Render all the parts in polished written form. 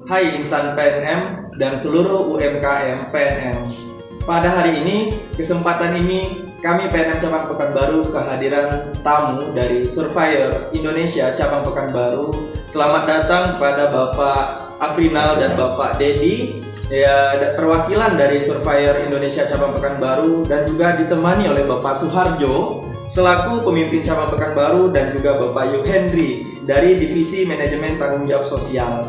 Hai insan PNM dan seluruh UMKM PNM. Pada hari ini, kesempatan ini kami PNM Cabang Pekanbaru kehadiran tamu dari Surveyor Indonesia Cabang Pekanbaru. Selamat datang pada Bapak Afrinal dan Bapak Dedi, ya, perwakilan dari Surveyor Indonesia Cabang Pekanbaru, dan juga ditemani oleh Bapak Suharjo selaku pemimpin Cabang Pekanbaru dan juga Bapak Yuhendri dari Divisi Manajemen Tanggung Jawab Sosial.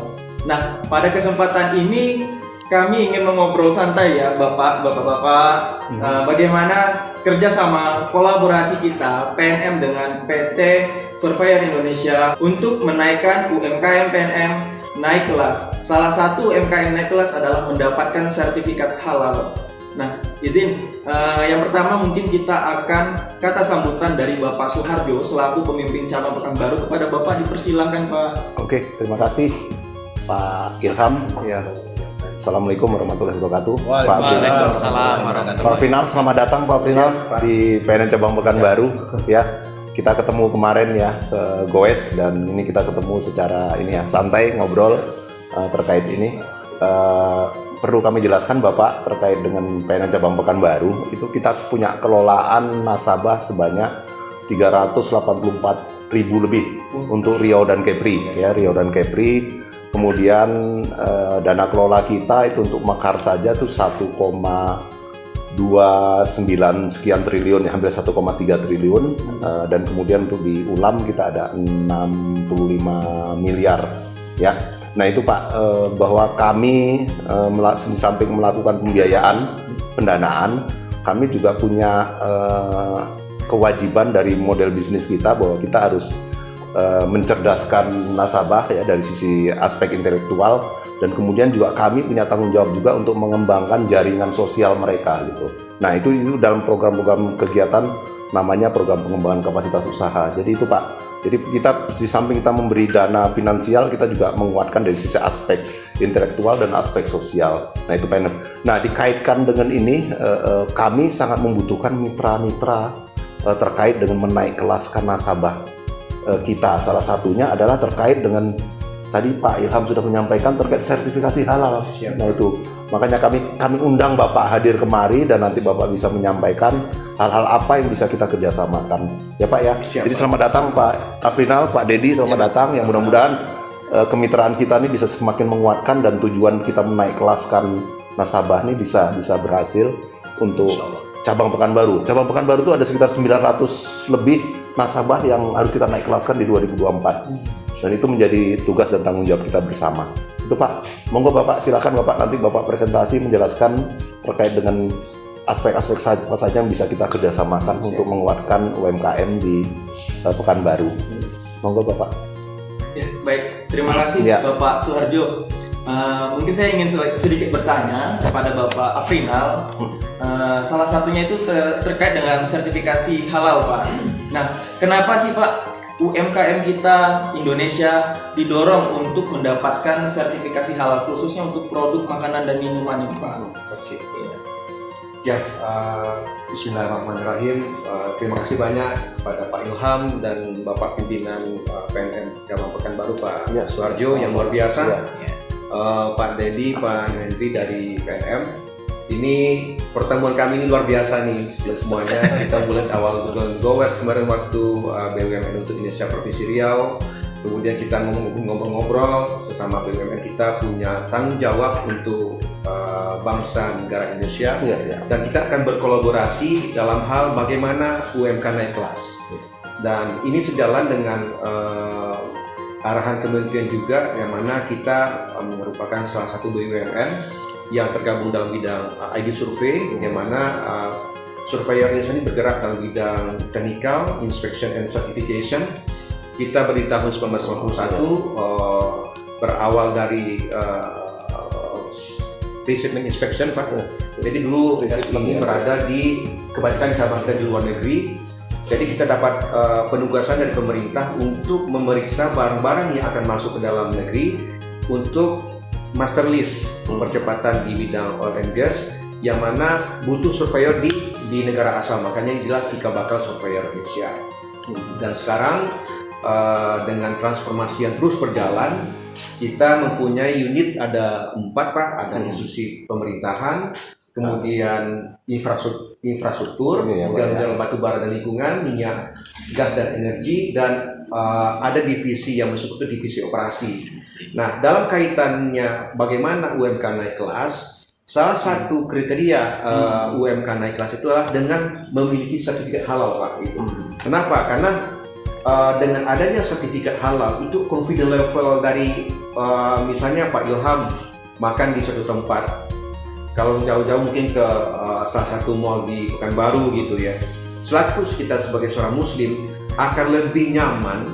Nah, pada kesempatan ini kami ingin mengobrol santai ya Bapak-Bapak, bagaimana kerjasama kolaborasi kita PNM dengan PT Surveyor Indonesia untuk menaikkan UMKM PNM naik kelas. Salah satu UMKM naik kelas adalah mendapatkan sertifikat halal. Nah, izin yang pertama mungkin kita akan kata sambutan dari Bapak Suharjo selaku pemimpin Cabang Pekanbaru. Kepada Bapak dipersilakan, Pak. Oke, terima kasih Pak Ilham. Ya, Assalamualaikum warahmatullahi wabarakatuh. Waalaikumsalam warahmatullahi Pak Final, selamat datang Pak Final di PNM Cabang Pekanbaru. Ya, kita ketemu kemarin ya goes, dan ini kita ketemu secara ini ya santai ngobrol terkait ini. Perlu kami jelaskan Bapak terkait dengan PNM Cabang Pekanbaru itu kita punya kelolaan nasabah sebanyak 384.000 lebih untuk Riau dan Kepri ya, Riau dan Kepri. Kemudian dana kelola kita itu untuk Mekar saja tuh 1,29 sekian triliun ya, hampir 1,3 triliun, dan kemudian untuk di Ulam kita ada 65 miliar ya. Nah itu Pak, bahwa kami di samping melakukan pembiayaan pendanaan, kami juga punya kewajiban dari model bisnis kita bahwa kita harus mencerdaskan nasabah ya dari sisi aspek intelektual, dan kemudian juga kami punya tanggung jawab juga untuk mengembangkan jaringan sosial mereka gitu. Nah itu dalam program-program kegiatan namanya program pengembangan kapasitas usaha. Jadi itu Pak, jadi kita di samping kita memberi dana finansial, kita juga menguatkan dari sisi aspek intelektual dan aspek sosial. Nah itu PNM. Nah dikaitkan dengan ini, kami sangat membutuhkan mitra-mitra terkait dengan menaik kelaskan nasabah kita. Salah satunya adalah terkait dengan tadi Pak Ilham sudah menyampaikan terkait sertifikasi halal. Nah itu makanya kami undang Bapak hadir kemari, dan nanti Bapak bisa menyampaikan hal-hal apa yang bisa kita kerjasamakan ya Pak ya. Jadi selamat datang Pak Afrinal, Pak Dedi, selamat datang. Yang mudah-mudahan kemitraan kita ini bisa semakin menguatkan, dan tujuan kita menaik kelaskan nasabah ini bisa berhasil untuk Cabang Pekanbaru. Cabang Pekanbaru itu ada sekitar 900 lebih nasabah yang harus kita naik kelaskan di 2024. Dan itu menjadi tugas dan tanggung jawab kita bersama. Itu Pak, monggo Bapak silakan Bapak, nanti Bapak presentasi menjelaskan terkait dengan aspek-aspek apa saja yang bisa kita kerjasamakan untuk menguatkan UMKM di Pekanbaru. Monggo Bapak. Ya, baik, terima kasih Bapak Suharjo. Mungkin saya ingin sedikit bertanya kepada Bapak Afrinal. Salah satunya itu terkait dengan sertifikasi halal, Pak. Nah, kenapa sih Pak UMKM kita Indonesia didorong untuk mendapatkan sertifikasi halal, khususnya untuk produk makanan dan minuman ini, Pak? Oke. Ya, Bismillahirrahmanirrahim. Terima kasih banyak kepada Pak Ilham dan Bapak pimpinan PNM Cabang Pekanbaru, Pak Suharjo yang luar biasa. Pak Dedi, Pak Hendri dari PNM. Ini pertemuan kami ini luar biasa nih semuanya. Kita mulai awal bulan Gowes kemarin waktu BUMN untuk Indonesia Provinsi Riau. Kemudian kita ngobrol-ngobrol sesama BUMN, kita punya tanggung jawab untuk bangsa negara Indonesia. Dan kita akan berkolaborasi dalam hal bagaimana UMK naik kelas. Dan ini sejalan dengan arahan kementerian juga, yang mana kita merupakan salah satu BUMN yang tergabung dalam bidang ID survei, yang mana Surveyor Indonesia ini bergerak dalam bidang technical, inspection and certification. Kita berdiri tahun 1991, berawal dari pre-shipment inspection, Pak. Jadi dulu ini berada di kebanyakan cabang di luar negeri. Jadi kita dapat penugasan dari pemerintah untuk memeriksa barang-barang yang akan masuk ke dalam negeri untuk master list percepatan di bidang oil and gas, yang mana butuh surveyor di negara asal. Makanya inilah cikal bakal Surveyor Indonesia. Dan sekarang dengan transformasi yang terus berjalan, kita mempunyai unit ada 4 Pak, ada institusi pemerintahan, kemudian infrastruktur, Ini ya, Pak, kemudian batu bara dan lingkungan, minyak, gas dan energi, dan ada divisi yang masuk itu divisi operasi. Nah, dalam kaitannya bagaimana UMK naik kelas, salah satu kriteria UMK naik kelas itu adalah dengan memiliki sertifikat halal Pak. Gitu. Kenapa? Karena dengan adanya sertifikat halal itu confidence level dari misalnya Pak Ilham makan di suatu tempat, kalau jauh-jauh mungkin ke salah satu mall di Pekanbaru gitu ya, selaku kita sebagai seorang muslim akan lebih nyaman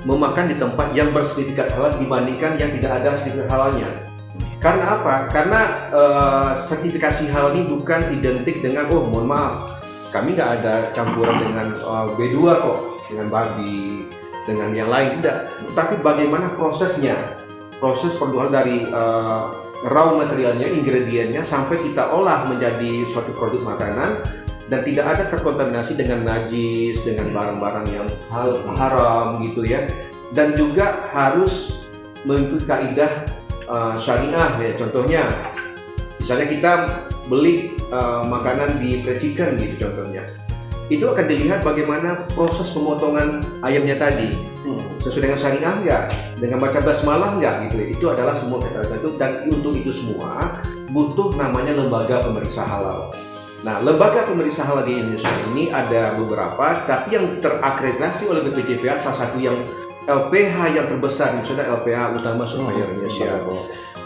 memakan di tempat yang bersertifikat halal dibandingkan yang tidak ada sertifikat halalnya. Karena apa? Karena sertifikasi halal ini bukan identik dengan mohon maaf, kami nggak ada campuran dengan B2 kok, dengan babi, dengan yang lain, tidak. Tapi bagaimana prosesnya, proses perjualan dari raw materialnya, ingredientnya sampai kita olah menjadi suatu produk makanan dan tidak ada terkontaminasi dengan najis, dengan barang-barang yang haram gitu ya. Dan juga harus mengikuti kaidah syariah ya. Contohnya, misalnya kita beli makanan di fried chicken gitu contohnya, itu akan dilihat bagaimana proses pemotongan ayamnya tadi sesuai dengan syariah enggak, dengan baca basmalah enggak gitu. Itu adalah semua kata-kata itu, dan untuk itu semua butuh namanya lembaga pemeriksa halal. Nah, lembaga pemeriksa halal di Indonesia ini ada beberapa, tapi yang terakreditasi oleh BPJPH salah satu yang LPH yang terbesar misalnya LPH Utama Surveyor Indonesia.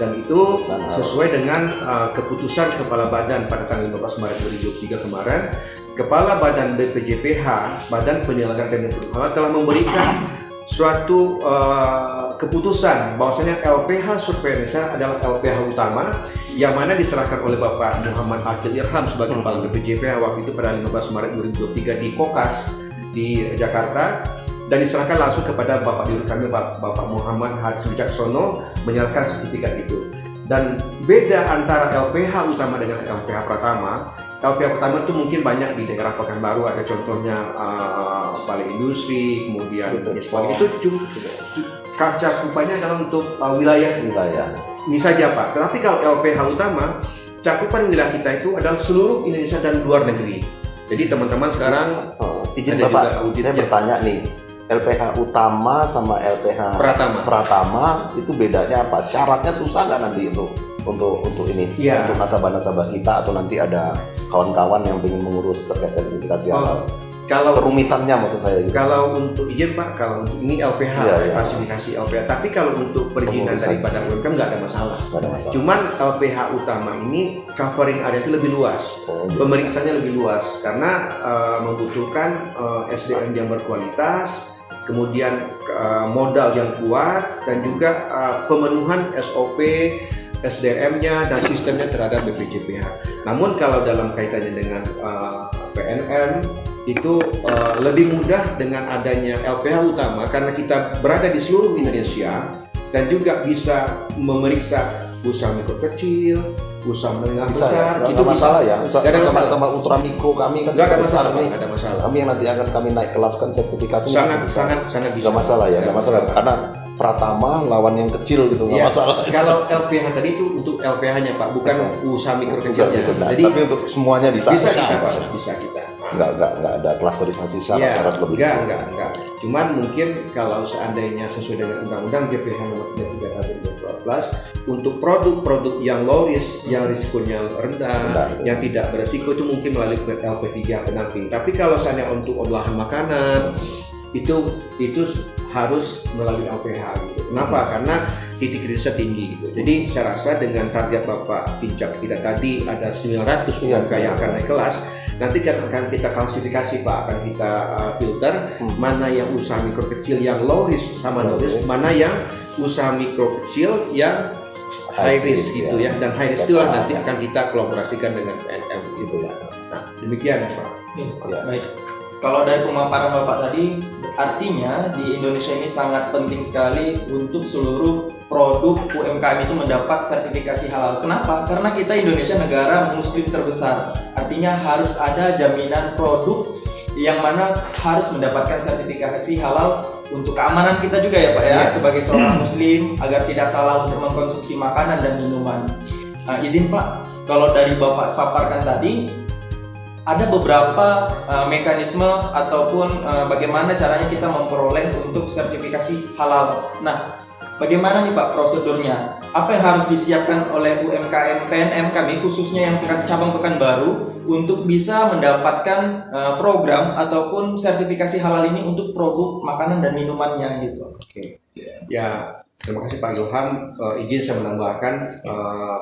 Dan itu sesuai dengan keputusan Kepala Badan pada tanggal 15 Maret 2023 kemarin, Kepala Badan BPJPH, Badan Penyelenggara Jaminan Produk Halal, telah memberikan suatu keputusan bahwasanya LPH Surveyor Indonesia adalah LPH utama yang mana diserahkan oleh Bapak Muhammad Akil Irham sebagai Kepala BPJPH waktu itu pada 15 Maret 2023 di Kokas di Jakarta, dan diserahkan langsung kepada Bapak Dirut kami Bapak Muhammad Haris Wicaksono menyerahkan sertifikat itu. Dan beda antara LPH utama dengan LPH Pratama. LPH Pratama itu mungkin banyak di daerah Pekanbaru, ada contohnya Balai Industri, kemudian itu kaca kupanya adalah untuk wilayah ini saja Pak. Tetapi kalau LPH utama, cakupan wilayah kita itu adalah seluruh Indonesia dan luar negeri. Jadi teman-teman sekarang izin Bapak, saya bertanya nih, LPH utama sama LPH Pratama itu bedanya apa? Syaratnya susah nggak nanti untuk ini, untuk nasabah-nasabah kita atau nanti ada kawan-kawan yang ingin mengurus terkait sertifikasi halal? Kalau kerumitannya maksud saya gitu. Kalau untuk izin Pak, kalau untuk ini LPH, klasifikasi LPH. Tapi kalau untuk perizinan daripada UMK nggak ada masalah. Cuman LPH utama ini covering area itu lebih luas, pemeriksaannya lebih luas karena membutuhkan SDM yang berkualitas, kemudian modal yang kuat, dan juga pemenuhan SOP, SDM-nya dan sistemnya terhadap BPJPH. Namun kalau dalam kaitannya dengan PNM itu lebih mudah dengan adanya LPH utama karena kita berada di seluruh Indonesia dan juga bisa memeriksa usaha mikro kecil, usaha menengah besar, itu masalah ya. Sama ultra mikro kami kan nggak ada besar masalah, nih. nggak ada masalah. Kami yang nanti akan kami naik kelaskan sertifikasi. Sangat bisa. Nggak masalah ya, nggak masalah. Karena Pratama lawan yang kecil gitu, nggak masalah. Kalau LPH tadi itu untuk LPH-nya Pak, bukan usaha mikro kecilnya. Jadi tapi untuk semuanya bisa kita. Nggak ada klasterisasi syarat-syarat lebih. Enggak. Cuman mungkin kalau seandainya sesuai dengan Undang-Undang JPH Nomor 33 Tahun 2012 untuk produk-produk yang low risk, yang risikonya rendah, yang tidak beresiko itu mungkin melalui LP3 pendamping. Tapi kalau seandainya untuk olahan makanan itu harus melalui LPH gitu. Kenapa? Karena titik kritisnya tinggi gitu. Jadi saya rasa dengan target Bapak Pincap kita tadi ada 900 UMK yang akan naik kelas. Nanti akan kita klasifikasi Pak, akan kita filter mana yang usaha mikro kecil yang low risk sama no risk, mana yang usaha mikro kecil yang high risk gitu ya. Dan high risk itulah nanti akan kita kolaborasikan dengan PNM gitu ya. Nah, demikian Pak. Baik. Kalau dari pemaparan Bapak tadi, artinya di Indonesia ini sangat penting sekali untuk seluruh produk UMKM itu mendapat sertifikasi halal. Kenapa? Karena kita Indonesia negara muslim terbesar. Artinya harus ada jaminan produk yang mana harus mendapatkan sertifikasi halal untuk keamanan kita juga ya Pak ya, sebagai seorang muslim agar tidak salah untuk mengkonsumsi makanan dan minuman. Nah, izin Pak, kalau dari Bapak paparkan tadi ada beberapa mekanisme ataupun bagaimana caranya kita memperoleh untuk sertifikasi halal. Nah, bagaimana nih Pak prosedurnya? Apa yang harus disiapkan oleh UMKM PNM kami khususnya yang cabang Pekanbaru untuk bisa mendapatkan program ataupun sertifikasi halal ini untuk produk makanan dan minumannya gitu? Oke. Ya, terima kasih Pak Ilham. Izin saya menambahkan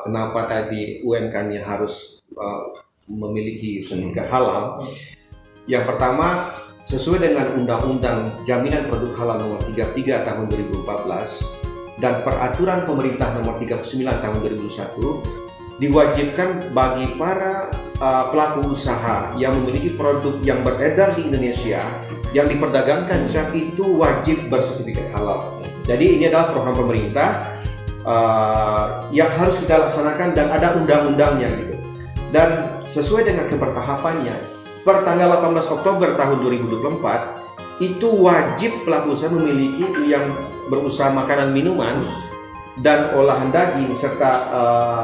kenapa tadi UMKM-nya harus memiliki sertifikat halal. Yang pertama, sesuai dengan Undang-Undang Jaminan Produk Halal Nomor 33 Tahun 2014 dan Peraturan Pemerintah Nomor 39 Tahun 2001, diwajibkan bagi para pelaku usaha yang memiliki produk yang beredar di Indonesia yang diperdagangkan itu wajib bersertifikat halal. Jadi ini adalah program pemerintah yang harus kita laksanakan dan ada undang-undangnya gitu. Dan sesuai dengan kebertahapannya, per tanggal 18 Oktober tahun 2024 itu wajib pelaku usaha memiliki yang berusaha makanan minuman dan olahan daging serta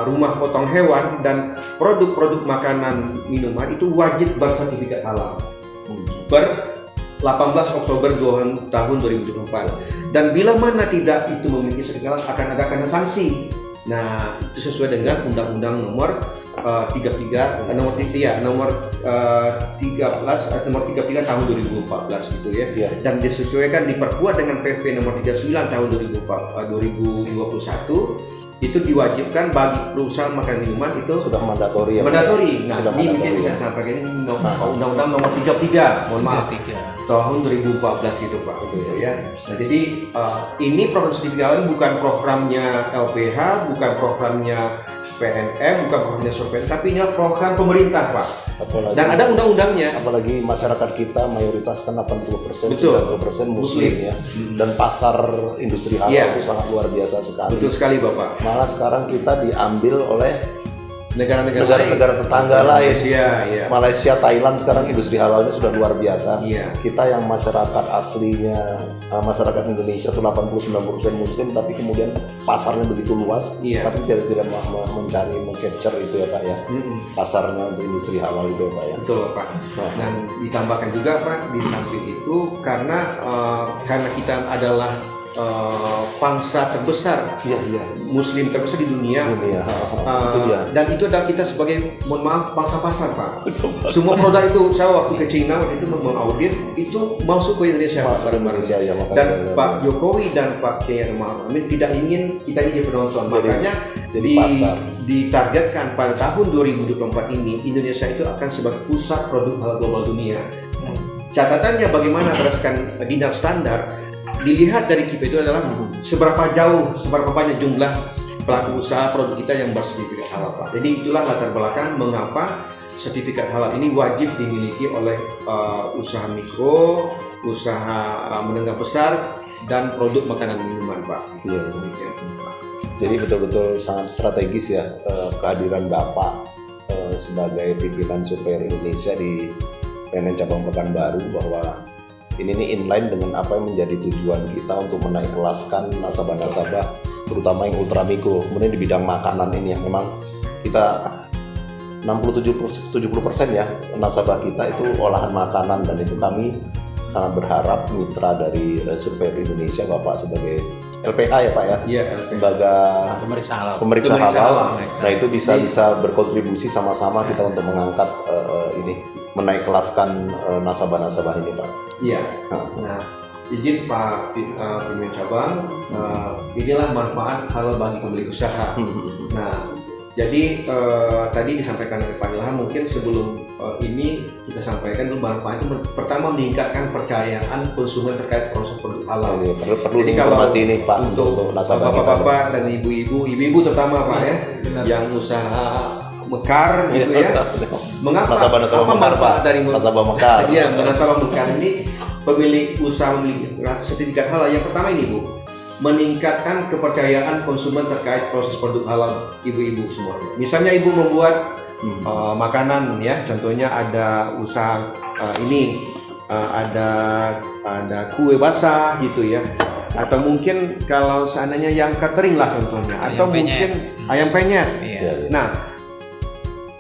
rumah potong hewan dan produk-produk makanan minuman itu wajib bersertifikat halal per 18 Oktober tahun 2024. Dan bila mana tidak itu memiliki sertifikat akan ada kena sanksi. Nah, itu sesuai dengan Undang-Undang nomor 33 tahun 2014 gitu ya. Dan disesuaikan diperkuat dengan PP nomor 39 tahun 2021 itu diwajibkan bagi perusahaan makan minuman itu sudah mandatori ya. Mandatori. Nah, sudah ini mungkin bisa sampaikan ini Undang-Undang nomor 33 tahun 2014 gitu Pak gitu ya. Nah, jadi ini program sertifikat bukan programnya LPH, bukan programnya PNM, bukan programnya Survei, tapi ini program pemerintah Pak. Apalagi, dan ada undang-undangnya. Apalagi masyarakat kita mayoritas kan 80%, Betul. 90% muslim ya. Dan pasar industri halal itu sangat luar biasa sekali. Betul sekali Bapak. Malah sekarang kita diambil oleh negara-negara tetangga lain. Malaysia, Thailand sekarang industri halalnya sudah luar biasa. Iya. Kita yang masyarakat aslinya masyarakat Indonesia itu 80-90% muslim, tapi kemudian pasarnya begitu luas, tapi tidak mencari mengcapture itu ya Pak ya. Pasarnya untuk industri halal itu ya Pak ya. Betul Pak. Dan ditambahkan juga Pak di samping itu karena kita adalah bangsa terbesar, Muslim terbesar di dunia. Dan itu adalah kita sebagai, mohon maaf, bangsa pasar Pak. Semua produk itu, saya waktu ke China waktu itu mengaudit itu masuk ke Indonesia Pak. Dan Pak Jokowi dan Pak Kiai Ma'ruf Amin tidak ingin kita ini jadi penonton, makanya ditargetkan pada tahun 2024 ini Indonesia itu akan sebagai pusat produk halal global dunia. Catatannya bagaimana berdasarkan dinar standar, dilihat dari kita itu adalah seberapa banyak jumlah pelaku usaha produk kita yang bersertifikat halal Pak. Jadi itulah latar belakang mengapa sertifikat halal ini wajib dimiliki oleh usaha mikro, usaha menengah besar, dan produk makanan minuman Pak. Iya, demikian. Jadi betul-betul sangat strategis ya kehadiran Bapak sebagai pimpinan Supplier Indonesia di PNM Cabang Pekanbaru, bahwa ini inline dengan apa yang menjadi tujuan kita untuk menaik kelaskan nasabah-nasabah terutama yang ultramikro. Kemudian di bidang makanan ini yang memang kita 60-70% ya nasabah kita itu olahan makanan, dan itu kami sangat berharap mitra dari Survei Indonesia Bapak sebagai LPH ya Pak ya, lembaga pemeriksa halal. Nah itu bisa berkontribusi sama-sama kita untuk mengangkat menaik kelaskan nasabah-nasabah ini Pak. Iya. Nah, izin Pak Pimpinan Cabang, inilah manfaat halal bagi pemilik usaha. Nah, jadi tadi disampaikan oleh Pak Ilham, mungkin sebelum ini kita sampaikan dulu manfaat itu pertama meningkatkan kepercayaan konsumen terkait proses produk halal. Perlu informasi ini Pak untuk nasabah bapak-bapak dan ibu-ibu terutama Pak ya, yang usaha mekar gitu ya. Mengapa? Nasabah mekar Pak. Dari nasabah mekar. Iya, nasabah mekar ini pemilik usaha memiliki sertifikat halal. Yang pertama ini Bu, meningkatkan kepercayaan konsumen terkait proses produk halal ibu-ibu semua. Misalnya ibu membuat makanan ya, contohnya ada usaha ini ada kue basah gitu ya, atau mungkin kalau seandainya yang catering lah contohnya, atau mungkin ayam penyet. Iya. Nah,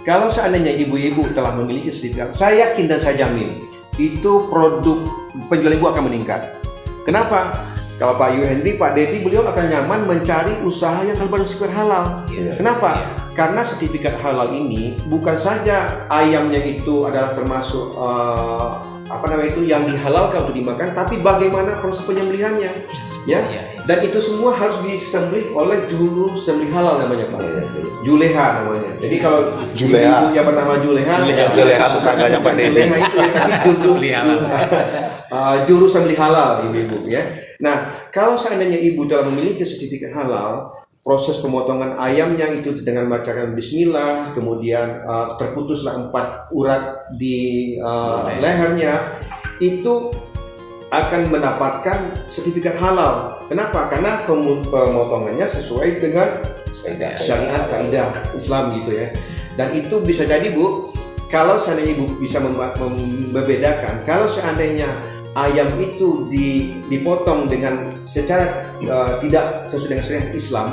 kalau seandainya ibu-ibu telah memiliki sertifikat, saya yakin dan saya jamin itu produk penjual ibu akan meningkat. Kenapa? Kalau Pak Yu Henry, Pak Dedi, beliau akan nyaman mencari usaha yang bersertifikat halal. Kenapa? Karena sertifikat halal ini bukan saja ayamnya itu adalah termasuk yang dihalalkan untuk dimakan, tapi bagaimana proses penyembelihannya, ya. Dan itu semua harus disembelih oleh juru sembelih halal namanya Pak. Juleha namanya. Jadi kalau ibu yang bernama Juleha tetangganya Pak Dedi. Juleha itu juru sembelih halal ibu-ibu ya. Nah, kalau seandainya ibu telah memiliki sertifikat halal, proses pemotongan ayamnya itu dengan membacakan bismillah, kemudian terputuslah 4 urat di lehernya, itu akan mendapatkan sertifikat halal. Kenapa? Karena pemotongannya sesuai dengan syariat kaidah Islam gitu ya. Dan itu bisa jadi Bu, kalau seandainya Ibu bisa membedakan, kalau seandainya ayam itu dipotong dengan secara tidak sesuai dengan syariat Islam,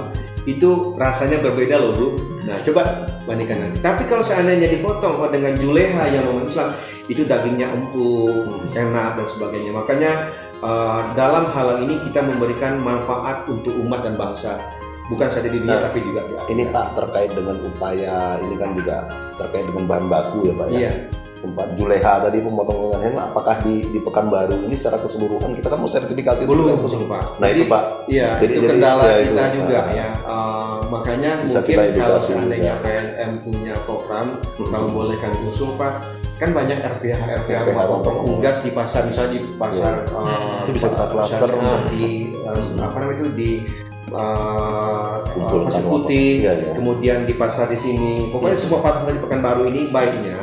itu rasanya berbeda loh Bu. Nah, coba bandingkan nanti. Tapi kalau seandainya dipotong dengan juleha yang non Islam, itu dagingnya empuk, enak dan sebagainya. Makanya dalam hal ini kita memberikan manfaat untuk umat dan bangsa, bukan saja di dunia tapi juga di akhirat. Ini Pak terkait dengan upaya, ini kan juga terkait dengan bahan baku ya Pak ya. Iya. Tempat Juleha tadi pemotongan apakah di Pekanbaru ini secara keseluruhan kita kan mau sertifikasi belum Pak. jadi, Nah itu Pak. Iya, jadi, itu kendala ya, kita itu, juga ya. Makanya bisa mungkin kalau edukasi seandainya juga. PNM punya program, kalau boleh kami usul Pak, kan banyak RPH RPH unggas di pasar, misalnya di pasar itu bisa kita cluster di di Kumpulkan Pasir Putih, iya. kemudian di pasar di sini, pokoknya semua pasar di Pekanbaru ini baiknya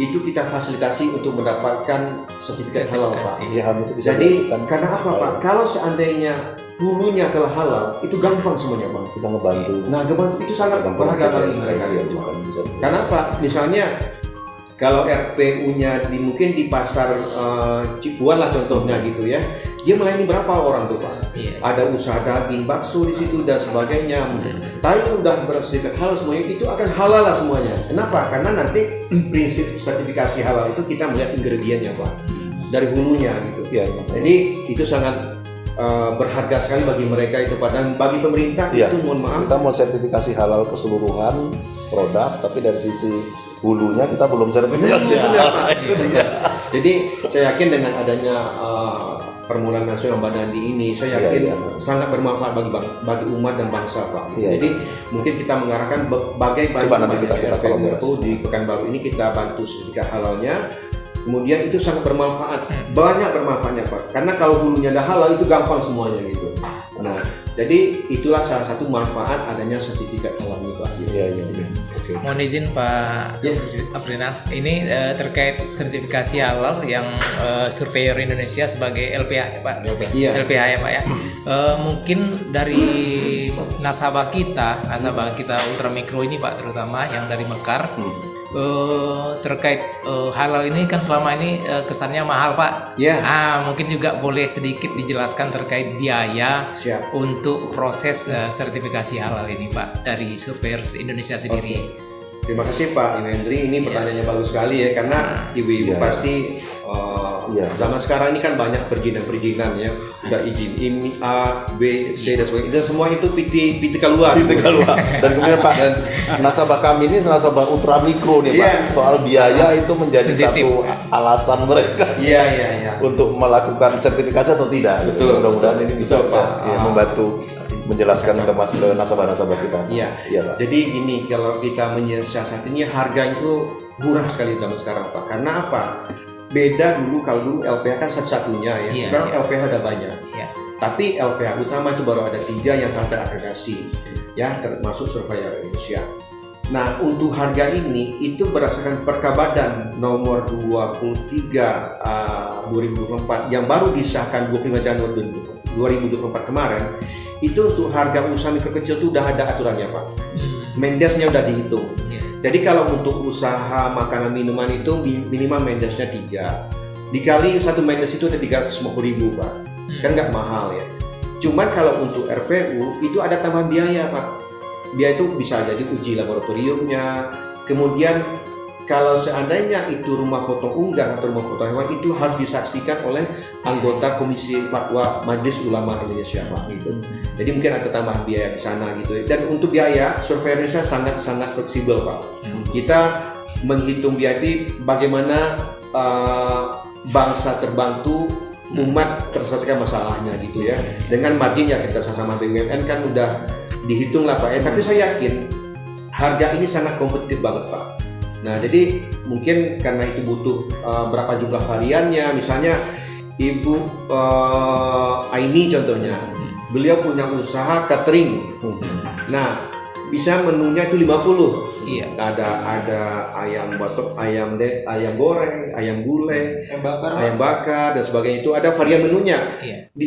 itu kita fasilitasi untuk mendapatkan sertifikat halal Pak. Ya, itu bisa Jadi dilakukan. karena apa Pak? Kalau seandainya hulunya telah halal, itu gampang semuanya Bang. Kita ngebantu. Nah, gebantu itu sangat berharga bagi mereka. Karena apa? Misalnya kalau RPU-nya mungkin di pasar Cipuan lah contohnya gitu ya, dia melayani berapa orang tuh Pak? Ada usaha daging, bakso di situ dan sebagainya. Tapi udah bersertifikat halal semuanya, itu akan halal lah semuanya. Kenapa? Karena nanti prinsip sertifikasi halal itu kita melihat ingredientnya Pak, dari hulunya gitu. Jadi itu sangat berharga sekali bagi mereka itu Pak, dan bagi pemerintah itu mohon maaf. Kita mau sertifikasi halal keseluruhan produk, tapi dari sisi hulunya kita belum sertifikasi. Jadi saya yakin dengan adanya Permulaan Nasional Badandi ini, saya yakin sangat bermanfaat bagi umat dan bangsa Pak. Jadi mungkin kita mengarahkan bagaimana RPU di Pekanbaru ini kita bantu sertifikat halalnya. Kemudian itu sangat bermanfaat, banyak bermanfaatnya Pak. Karena kalau hulunya dah halal itu gampang semuanya gitu. Nah, jadi itulah salah satu manfaat adanya sertifikat halal ini Pak. Oke. Mohon izin Pak Afrinat, ini terkait sertifikasi halal yang Surveyor Indonesia sebagai LPH Pak. LPH ya Pak ya. Mungkin dari nasabah kita ultramikro ini Pak, terutama yang dari Mekar. Terkait halal ini kan selama ini kesannya mahal Pak. Mungkin juga boleh sedikit dijelaskan terkait biaya untuk proses sertifikasi halal ini Pak dari Surveyor Indonesia sendiri. Terima kasih Pak Hendri, ini pertanyaannya bagus sekali ya, karena ibu-ibu pasti zaman sekarang ini kan banyak perizinan ya, udah izin ini A, B, C dan sebagainya, dan semuanya itu PT keluar. Dan kemudian Pak, dan nasabah kami ini nasabah ultramikro nih Pak. Soal biaya itu menjadi satu alasan mereka untuk melakukan sertifikasi atau tidak. Betul. Mudah-mudahan ini bisa membantu menjelaskan ke nasabah-nasabah kita. Pak. Jadi ini kalau kita menyiasatinya, harga itu murah sekali zaman sekarang Pak. Karena apa? Beda kalau dulu LPH kan satu-satunya ya. Sekarang LPH ada banyak. Tapi LPH utama itu baru ada 3 yang terakreditasi ya, termasuk Surveyor Indonesia. Nah, untuk harga ini itu berdasarkan Perkabadan nomor 23 2024 yang baru disahkan 25 Januari 2024 kemarin. Itu untuk harga usaha mikro kecil itu udah ada aturannya Pak. Mendesnya udah dihitung. Jadi kalau untuk usaha makanan minuman itu minimal mendesnya 3. dikali satu maintenance itu ada 350.000 Pak. Kan nggak mahal ya. Cuman kalau untuk RPU itu ada tambahan biaya Pak. Biaya itu bisa jadi uji laboratoriumnya, kemudian kalau seandainya itu rumah potong unggas atau rumah potong hewan itu harus disaksikan oleh anggota Komisi Fatwa Majelis Ulama Indonesia Pak gitu. Jadi mungkin ada tambahan biaya di sana gitu. Dan untuk biaya Survei Indonesia sangat fleksibel Pak. Kita menghitung biaya itu bagaimana bangsa terbantu, umat terselesaikan masalahnya gitu ya. Dengan margin ya kita sama BUMN kan udah dihitung lah Pak ya. Tapi saya yakin harga ini sangat kompetitif banget Pak. Nah, jadi mungkin karena itu butuh berapa jumlah variannya. Misalnya Ibu Aini contohnya, beliau punya usaha catering. Nah, bisa menunya itu 50. Iya. Ada ayam batok, ayam goreng, ayam gulai, ayam bakar dan sebagainya. Itu ada varian menunya. Iya. Di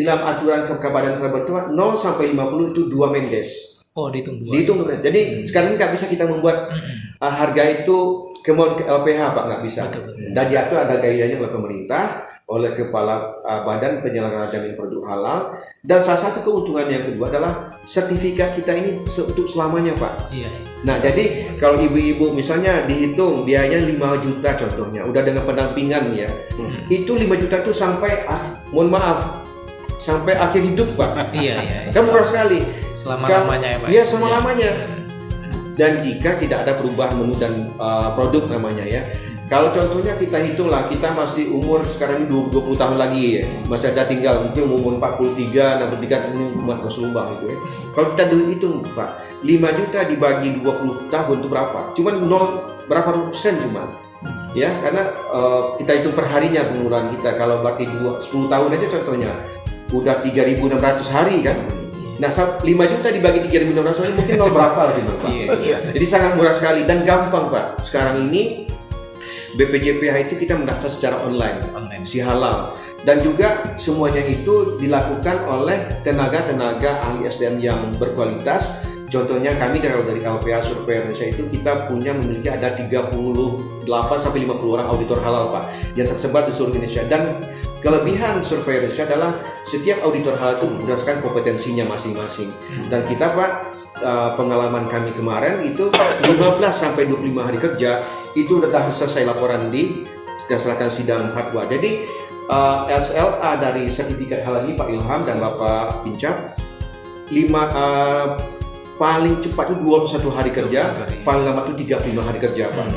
dalam aturan Kebadan Terbantu 0 sampai 50 itu 2 mendes. Oh, dihitung dua. Dihitung. Jadi sekarang nggak bisa kita membuat harga itu kemauan ke LPH Pak, nggak bisa. Betul. Dan diatur ada gairahnya oleh pemerintah, oleh Kepala Badan Penyelenggara Jaminan Produk Halal. Dan salah satu keuntungan yang kedua adalah sertifikat kita ini untuk selamanya Pak. Iya. Nah jadi kalau ibu-ibu misalnya dihitung biayanya 5 juta contohnya, udah dengan pendampingan ya, itu 5 juta itu sampai sampai akhir hidup Pak. Iya. Kan murah sekali. Selama-lamanya ya Pak. Iya, selama-lamanya. Dan jika tidak ada perubahan menu dan produk namanya ya. Kalau contohnya kita hitunglah, kita masih umur sekarang ini 20 tahun lagi ya. Masih ada tinggal mungkin umur 43, 63 ini umat Rasulullah itu ya. Kalau kita hitung Pak, 5 juta dibagi 20 tahun itu berapa? Cuman berapa persen cuman. Ya, karena kita hitung per harinya pengeluaran kita. Kalau berarti 10 tahun aja contohnya udah 3.600 hari kan. Nah, 5 juta dibagi 3.600 hari mungkin berapa lagi Pak. Iya. Jadi sangat murah sekali dan gampang Pak. Sekarang ini BPJPH itu kita mendaftar secara online. Si halal. Dan juga semuanya itu dilakukan oleh tenaga-tenaga ahli SDM yang berkualitas. Contohnya kami dari LPH Survei Indonesia itu kita memiliki ada 38 sampai 50 orang auditor halal Pak yang tersebar di seluruh Indonesia. Dan kelebihan Survei Indonesia adalah setiap auditor halal itu berdasarkan kompetensinya masing-masing. Dan kita Pak, pengalaman kami kemarin itu 15 sampai 25 hari kerja itu sudah selesai laporan berdasarkan sidang fatwa. Jadi SLA dari sertifikat halal ini Pak Ilham dan Bapak Pincap paling cepat itu 21 hari kerja, paling lama itu 35 hari kerja Pak.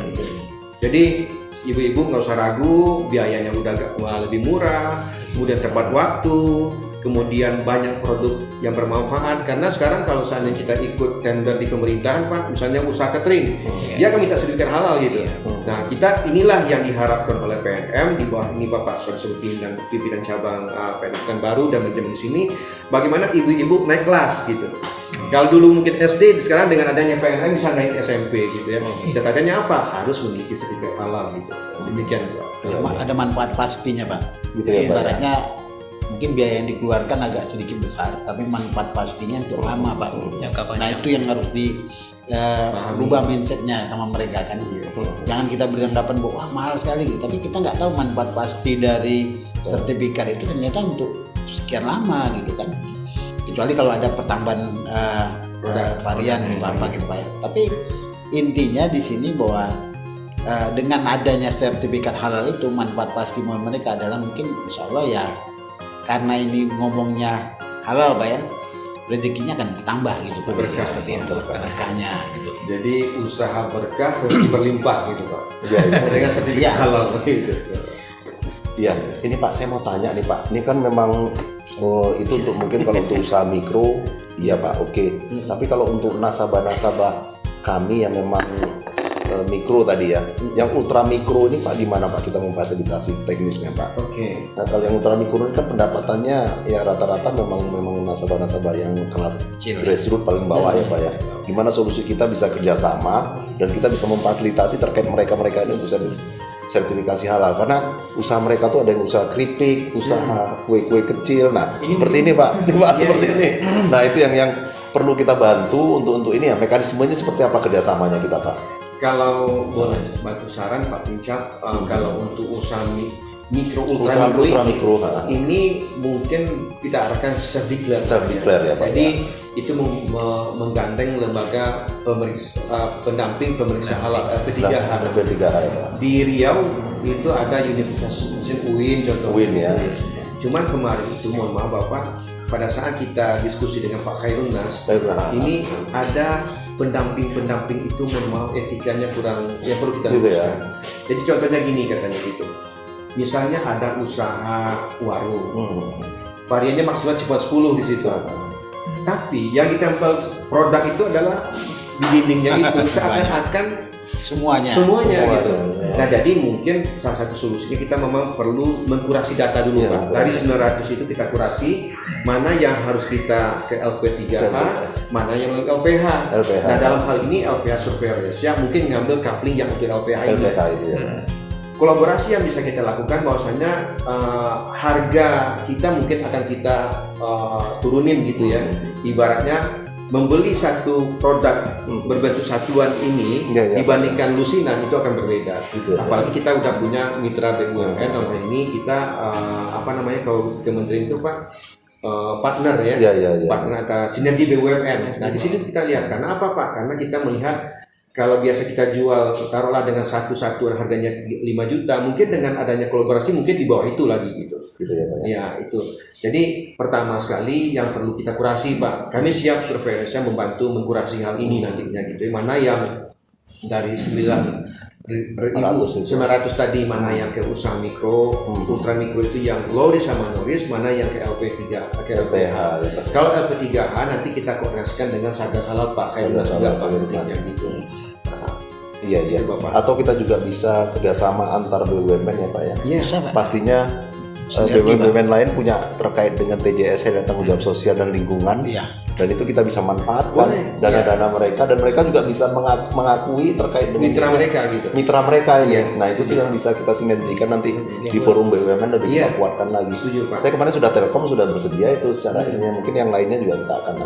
Jadi ibu-ibu nggak usah ragu, biayanya udah lebih murah, kemudian tepat waktu, kemudian banyak produk yang bermanfaat. Karena sekarang kalau seandainya kita ikut tender di pemerintahan Pak, misalnya usaha catering, dia akan minta sertifikat halal gitu. Nah, kita inilah yang diharapkan oleh PNM, di bawah ini Bapak Syamsuddin dan pimpinan cabang PNM baru dan manajemen di sini, bagaimana ibu-ibu naik kelas gitu. Kalau dulu mungkin SD, sekarang dengan adanya PNM bisa naik SMP gitu ya. Catatannya apa? Harus memiliki sertifikat halal gitu. Demikian Pak. Ada manfaat pastinya Pak. Gitu Jadi ya, Pak. ibaratnya mungkin biaya yang dikeluarkan agak sedikit besar, tapi manfaat pastinya untuk lama Pak. Jangka panjang. Nah itu yang harus rubah mindsetnya sama mereka kan. Jangan kita beranggapan bahwa wah mahal sekali gitu, tapi kita nggak tahu manfaat pasti dari sertifikat itu ternyata untuk sekian lama gitu kan. Kecuali kalau ada pertambahan varian gitu apa gitu Pak ya. Tapi intinya di sini bahwa dengan adanya sertifikat halal itu manfaat pasti mereka adalah mungkin insya Allah ya, karena ini ngomongnya halal Pak ya, rezekinya akan bertambah gitu Pak. Berkah. Seperti itu berkahnya gitu. Jadi usaha berkah rezeki berlimpah gitu Pak. Dengan sertifikat halal gitu. Iya, ini Pak saya mau tanya nih Pak. Ini kan memang itu untuk mungkin kalau untuk usaha mikro, iya Pak, oke. Tapi kalau untuk nasabah-nasabah kami yang memang mikro tadi ya, yang ultra mikro ini Pak gimana Pak kita memfasilitasi teknisnya Pak? Oke. Nah kalau yang ultra mikro ini kan pendapatannya ya rata-rata memang nasabah-nasabah yang kelas grassroots paling bawah ya Pak ya. Gimana solusi kita bisa kerjasama dan kita bisa memfasilitasi terkait mereka-mereka ini untuk sertifikasi halal, karena usaha mereka tuh ada yang usaha keripik, usaha kue-kue kecil. Nah seperti ini Pak, seperti ini. Nah itu yang perlu kita bantu untuk ini ya, mekanismenya seperti apa kerjasamanya kita Pak? Kalau boleh bantu saran Pak Pincap, kalau untuk usaha ultra mikro ini mungkin kita arahkan self declare ya Pak. Jadi itu menggandeng lembaga pendamping pemeriksa halal LP3H. Di Riau itu ada Universitas UIN contohnya. UIN ya. Cuman kemarin itu mohon maaf Bapak, pada saat kita diskusi dengan Pak Khairul Nas, ini ada pendamping itu mohon maaf etikanya kurang, ya perlu kita luruskan. Jadi contohnya gini katanya gitu. Misalnya ada usaha warung, variannya maksimal cuma 10 di situ. Tapi yang ditempel produk itu adalah di dindingnya itu seakan-akan semuanya gitu. Nah jadi mungkin salah satu solusinya kita memang perlu mengkurasi data dulu Pak. Dari 900 itu kita kurasi mana yang harus kita ke LP3H, mana yang ke LPH. Nah dalam hal ini LPH Surveyor Indonesia mungkin ngambil coupling yang untuk LPH ini. Kolaborasi yang bisa kita lakukan bahwasanya harga kita mungkin akan kita turunin gitu ya. Ibaratnya membeli satu produk berbentuk satuan ini dibandingkan lusinan itu akan berbeda. Apalagi kita udah punya mitra BUMN, dalam hal ini kita kalau kementerian itu Pak partner ya, partner atau sinergi BUMN. Nah di sini kita lihat karena apa Pak? Karena kita melihat kalau biasa kita jual taruhlah dengan satu-satuan harganya 5 juta, mungkin dengan adanya kolaborasi mungkin di bawah itu lagi gitu ya Pak. Ya itu. Jadi pertama sekali yang perlu kita kurasi Pak. Kami siap Surveyor Indonesia membantu mengkurasi hal ini nantinya gitu. Mana yang dari 900 tadi, mana yang ke usaha mikro, ultra mikro itu yang low risk sama no risk, mana yang ke LP3, ke LPH. Kalau LP3H nanti kita koordinasikan dengan Satgas Halal Pak, kayak juga Pak gitu. Iya. Atau kita juga bisa kerjasama antar BUMN ya Pak ya. Iya. Pastinya BUMN lain punya terkait dengan TJSL yang tanggung jawab sosial dan lingkungan. Iya. Dan itu kita bisa manfaatkan dana-dana mereka, dan mereka juga bisa mengakui terkait dengan mitra mereka ini. Nah itu tuh yang bisa kita sinergikan nanti di forum BUMN dan kita kuatkan lagi. Setuju Pak. Saya kemarin sudah Telkom sudah bersedia itu secara ini, mungkin yang lainnya juga kita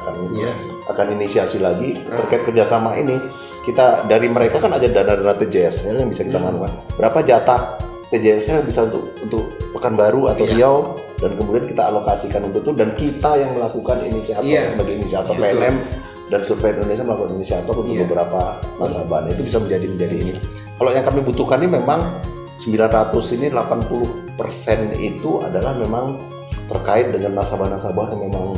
akan inisiasi lagi terkait kerjasama ini. Kita dari mereka kan ada dana-dana TJSL yang bisa kita manfaatkan. Berapa jatah TJSL bisa untuk Pekanbaru atau Riau, dan kemudian kita alokasikan untuk itu, dan kita yang melakukan inisiator sebagai inisiator PNM dan Surveyor Indonesia melakukan inisiator untuk beberapa nasabah. Itu bisa menjadi ini. Kalau yang kami butuhkan ini memang 900 ini 80% itu adalah memang terkait dengan nasabah-nasabah yang memang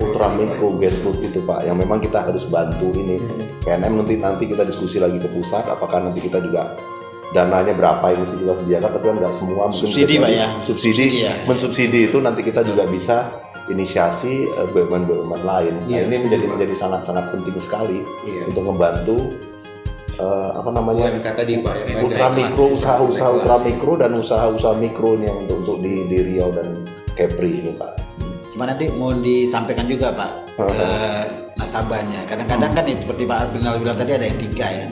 ultra mikro grassroots itu Pak, yang memang kita harus bantu ini. PNM nanti kita diskusi lagi ke pusat, apakah nanti kita juga dananya berapa yang mesti kita sediakan, tapi kan nggak semua subsidi Pak ya. Mensubsidi itu nanti kita juga bisa inisiasi BUMN lain. Nah, ini menjadi sangat penting sekali untuk membantu ultra mikro, usaha-usaha ultra mikro dan usaha-usaha mikro yang untuk di Riau dan Kepri ini Pak. Cuma nanti mau disampaikan juga Pak ke nasabahnya. Kadang-kadang kan itu seperti Pak Arbinal bilang tadi ada etika ya.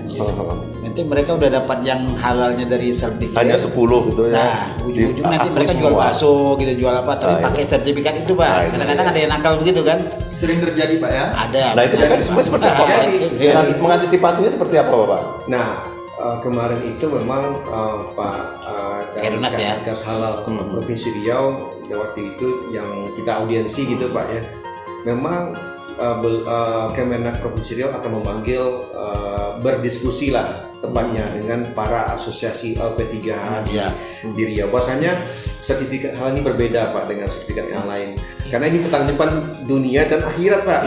Nanti mereka udah dapat yang halalnya dari sertifikat. Hanya 10 gitu ya. Nah, ujung-ujung nanti mereka jual bakso gitu, jual apa, tapi pakai sertifikat itu Pak. Kadang-kadang ada yang nakal begitu kan. Sering terjadi Pak ya. Ada. Nah itu mekanisme seperti apa Pak? Mengantisipasinya seperti apa Pak? Nah kemarin itu memang Pak dari Satgas Halal Provinsi Riau waktu itu yang kita audiensi gitu Pak ya. Memang Kemenak Provinsi Riau akan memanggil berdiskusi lah tepatnya dengan para asosiasi LP3H di Riau. Bahwasanya sertifikat halal ini berbeda Pak dengan sertifikat yang lain. Karena ini petang depan dunia dan akhirat Pak.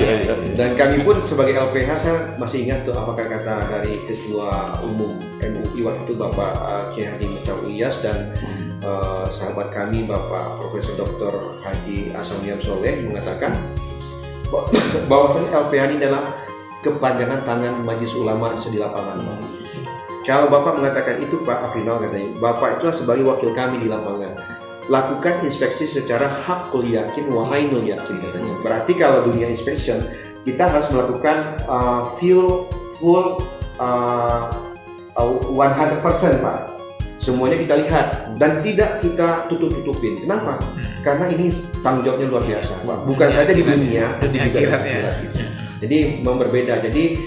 Dan kami pun sebagai LPH saya masih ingat tuh apakah kata dari Ketua Umum MUI waktu itu Bapak Kiai Haji Mukhtar Ilyas dan sahabat kami Bapak Profesor Dr. Haji Asamiam Soleh mengatakan bahwasanya LPH ini adalah kepanjangan tangan Majelis Ulama di lapangan. Kalau Bapak mengatakan itu Pak Afrinal katanya, Bapak itulah sebagai wakil kami di lapangan. Lakukan inspeksi secara hakul yakin wa ainul yakin katanya. Berarti kalau dunia inspection kita harus melakukan full 100% Pak. Semuanya kita lihat dan tidak kita tutup-tutupin. Kenapa? Karena ini tanggung jawabnya luar biasa, Pak. Bukan saja di dunia, akhirat ya. Jadi memang berbeda. Jadi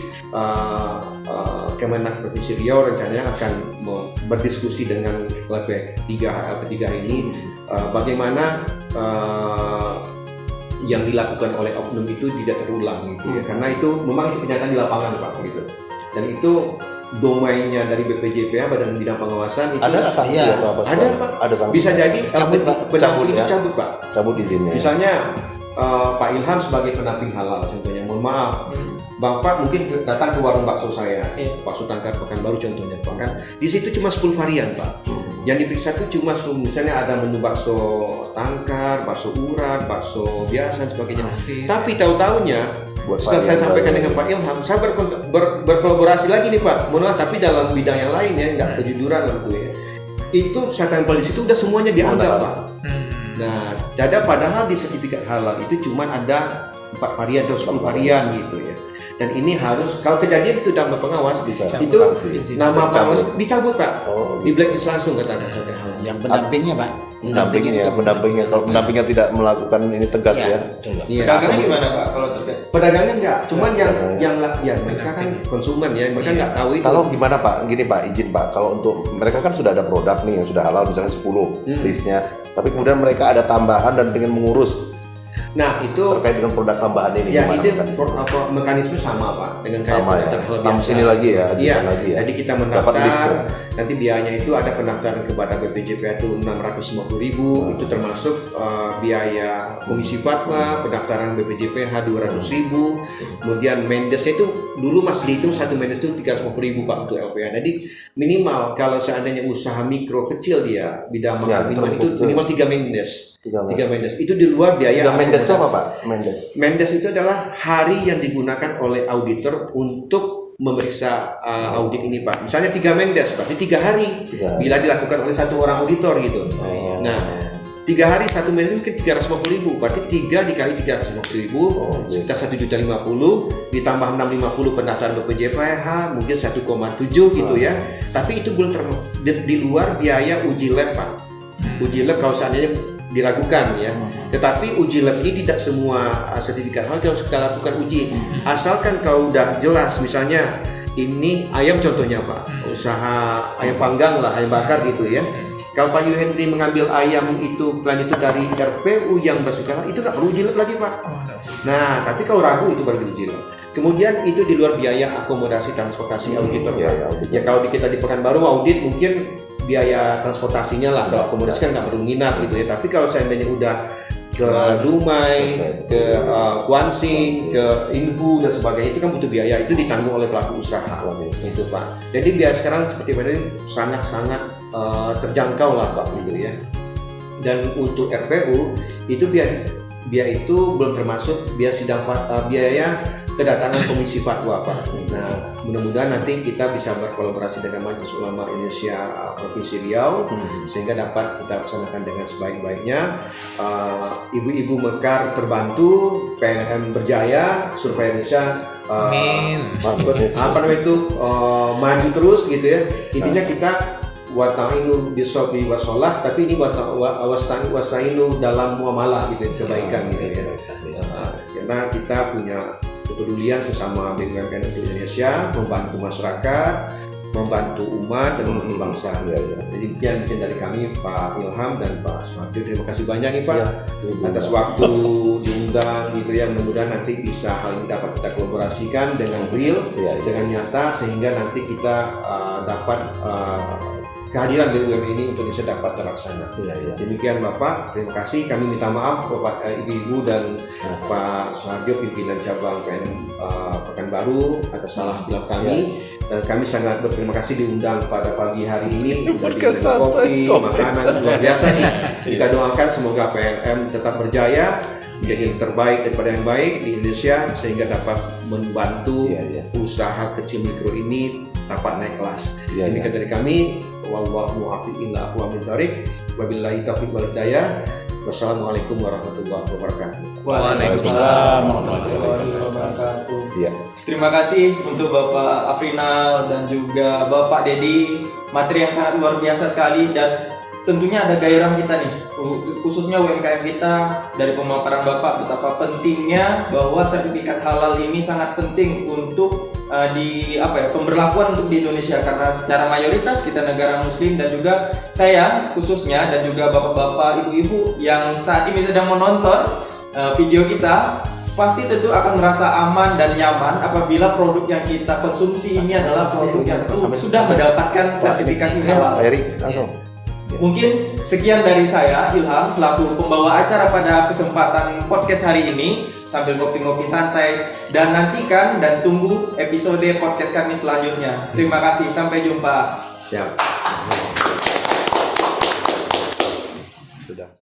Kemenak Provinsi Riau rencananya akan berdiskusi dengan LP3 ini bagaimana yang dilakukan oleh oknum itu tidak terulang gitu ya, karena itu memang itu kenyataan di lapangan Pak gitu, dan itu domainnya dari BPJPH Badan Bidang Pengawasan itu ada sanksi atau apa? ada Pak, ada sanksi. bisa jadi Cabut, Pak. Cabut, ya? cabut Pak, Cabut izinnya. misalnya Pak Ilham sebagai penamping halal contohnya, mohon maaf Bapak mungkin datang ke warung bakso saya, bakso Tangkar Pekanbaru contohnya Pak, kan di situ cuma 10 varian Pak. Yang diperiksa itu cuma misalnya ada menu bakso tangkar, bakso urat, bakso biasa dan sebagainya. Tapi tahu-taunya setelah saya sampaikan dengan Pak Ilham, saya berkolaborasi lagi nih Pak. Mohon maaf, tapi dalam bidang yang lain ya, nggak kejujuran gitu ya. Itu saya tempel di situ udah semuanya dianggap Pak. Nah, padahal di sertifikat halal itu cuma ada 4 varian atau 10 varian gitu ya. Dan ini harus, kalau kejadian itu dalam pengawas bisa, itu nama pengawas dicabut Pak, di blacklist langsung katakan sertifikat halal. Yang pendampingnya Pak, pendampingnya kalau pendampingnya tidak melakukan ini tegas ya. Iya. Pedagangnya gimana Pak kalau terkait? Pedagangnya enggak, cuman yang mereka kan konsumen ya, mereka nggak tahu itu. Kalau gimana Pak, gini Pak, izin Pak, kalau untuk mereka kan sudah ada produk nih yang sudah halal misalnya 10 listnya, tapi kemudian mereka ada tambahan dan ingin mengurus. Nah itu terkait dengan produk tambahan ini. Ya itu mekanisme sama Pak dengan sama kayak ya. Sini lagi ya. Iya. Lagi ya. Jadi kita mendaftar, nanti biayanya itu ada pendaftaran kepada BPJPH itu 650.000, itu termasuk biaya komisi fatwa, pendaftaran BPJPH 200.000, kemudian Mendesnya itu dulu masih dihitung satu Mendes itu 350.000 Pak untuk LPH. Jadi minimal kalau seandainya usaha mikro kecil dia bidang makanan itu minimal 3 Mendes. 3 Mendes itu di luar biaya. 3 Mendes itu apa Pak? Mendes itu adalah hari yang digunakan oleh auditor untuk memeriksa audit ini Pak. Misalnya 3 Mendes berarti 3 hari bila dilakukan oleh satu orang auditor gitu. Nah 3 hari 1 Mendes mungkin 350.000, berarti 3 dikali 350.000 sekitar 1.050.000 ditambah 650 pendaftaran BPJPH mungkin 1,7 gitu ya. Tapi itu belum di luar biaya uji lab Pak. Uji lab kalau seandainya diragukan ya, tetapi uji lab ini tidak semua sertifikat halal harus kita lakukan uji, asalkan kalau udah jelas misalnya ini ayam contohnya Pak, usaha ayam panggang lah, ayam bakar gitu ya. Kalau Pak Yuhendri mengambil ayam itu plan itu dari RPU yang bersuka itu nggak perlu uji lab lagi Pak. Nah tapi kalau ragu itu baru uji lab. Kemudian itu di luar biaya akomodasi transportasi auditor Pak. Ya kalau kita di Pekanbaru audit mungkin biaya transportasinya lah, kalau akomodasi kan nggak perlu nginap gitu ya. Tapi kalau seandainya udah ke Dumai, ke Kuansing, ke Inhu dan sebagainya itu kan butuh biaya, itu ditanggung oleh pelaku usaha itu Pak. Jadi biaya sekarang seperti ini sangat-sangat terjangkau lah Pak gitu ya. Dan untuk RPU itu biaya itu belum termasuk biaya sidang biaya kedatangan komisi fatwa Pak. Nah mudah-mudahan nanti kita bisa berkolaborasi dengan Majelis Ulama Indonesia Provinsi Riau sehingga dapat kita laksanakan dengan sebaik-baiknya. Ibu-ibu Mekar terbantu, PNM berjaya, Survei Indonesia maju terus gitu ya. Intinya kita wata'inu bisobi wasolah, tapi ini wasta'inu dalam muamalah gitu, kebaikan gitu ya. Karena kita punya kepedulian sesama BUMN Indonesia, membantu masyarakat, membantu umat dan membantu bangsa. Jadi mungkin dari kami Pak Ilham dan Pak Suharjo, terima kasih banyak nih Pak atas waktu diundang gitu ya. Mudah-mudahan nanti bisa hal ini dapat kita kolaborasikan dengan real, dengan nyata, sehingga nanti kita dapat kehadiran BUMN ini Indonesia dapat terlaksana. Demikian Bapak, terima kasih. Kami minta maaf Bapak Ibu dan Pak Suharjo pimpinan cabang PNM Pekanbaru atas salah hilaf kami. Dan kami sangat berterima kasih diundang pada pagi hari ini, sudah diberikan kopi, makanan luar biasa nih. Kita doakan semoga PNM tetap berjaya, menjadi yang terbaik daripada yang baik di Indonesia, sehingga dapat membantu usaha kecil mikro ini dapat naik kelas. Ini kan dari kami. Wallahu muwaffiq ila aqwamit thoriq. Wabillahi taufiq wal hidayah. Wassalamualaikum warahmatullahi wabarakatuh. Waalaikumsalam warahmatullahi wabarakatuh. Iya. Terima kasih untuk Bapak Afrinal dan juga Bapak Dedi, materi yang sangat luar biasa sekali, dan tentunya ada gairah kita nih, khususnya UMKM kita. Dari pemaparan Bapak betapa pentingnya bahwa sertifikat halal ini sangat penting untuk di pemberlakuan untuk di Indonesia, karena secara mayoritas kita negara muslim, dan juga saya khususnya dan juga bapak-bapak, ibu-ibu yang saat ini sedang menonton video kita pasti tentu akan merasa aman dan nyaman apabila produk yang kita konsumsi ini adalah produk yang sudah mendapatkan sertifikasi halal. Mungkin sekian dari saya, Ilham, selaku pembawa acara pada kesempatan podcast hari ini, sambil ngopi-ngopi santai, dan nantikan dan tunggu episode podcast kami selanjutnya. Terima kasih, sampai jumpa. Siap.